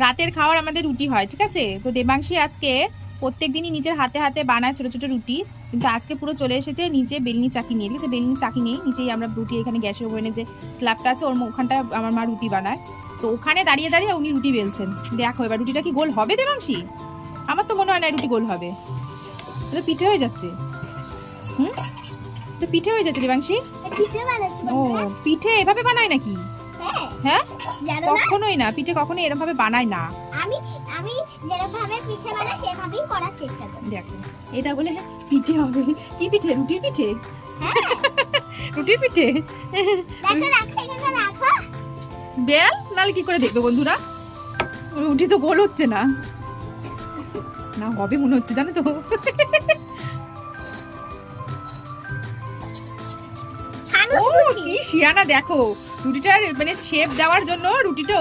রাতের খাওয়ার আমাদের রুটি হয়, ঠিক আছে? তো দেবাংশী আজকে প্রত্যেক দিনই নিজের হাতে হাতে বানায় ছোট ছোট রুটি, কিন্তু আজকে পুরো চলে এসেছে নিচে বেলনি চাকি নিয়ে। ঠিক আছে, বেলনি চাকি নেই, নিচেই আমরা রুটি এখানে গ্যাসের ওভেনে যে স্ল্যাবটা আছে ওর ওখানটা আমার মা রুটি বানায়, তো ওখানে দাঁড়িয়ে দাঁড়িয়ে উনি রুটি বেলছেন। দেখো এবার রুটিটা কি গোল হবে দেবাংশী? আমার তো মনে হয় না রুটি গোল হবে, তো পিঠে হয়ে যাচ্ছে। হুম, তো পিঠে হয়ে যাচ্ছে দেবাংশী। ও পিঠে এভাবে বানায় নাকি? হ্যাঁ, কখনোই না, পিঠে কখনোই এরকম ভাবে বানায় না। আমি আমি যেভাবে পিঠে বানাই সেভাবেই করার চেষ্টা করি। দেখো এটা বলে পিঠে হবে? কি পিঠে? রুটির পিঠে? রুটির পিঠে? দেখো রাখো, এখানে রাখো। বেল নালে কি করে দেখবে বন্ধুরা? রুটি তো গোল হচ্ছে না, না হবে মনে হচ্ছে, জানো তো। ও কি শিয়ানা, দেখো রুটিটার মানে শেপ দেওয়ার জন্য রুটিটা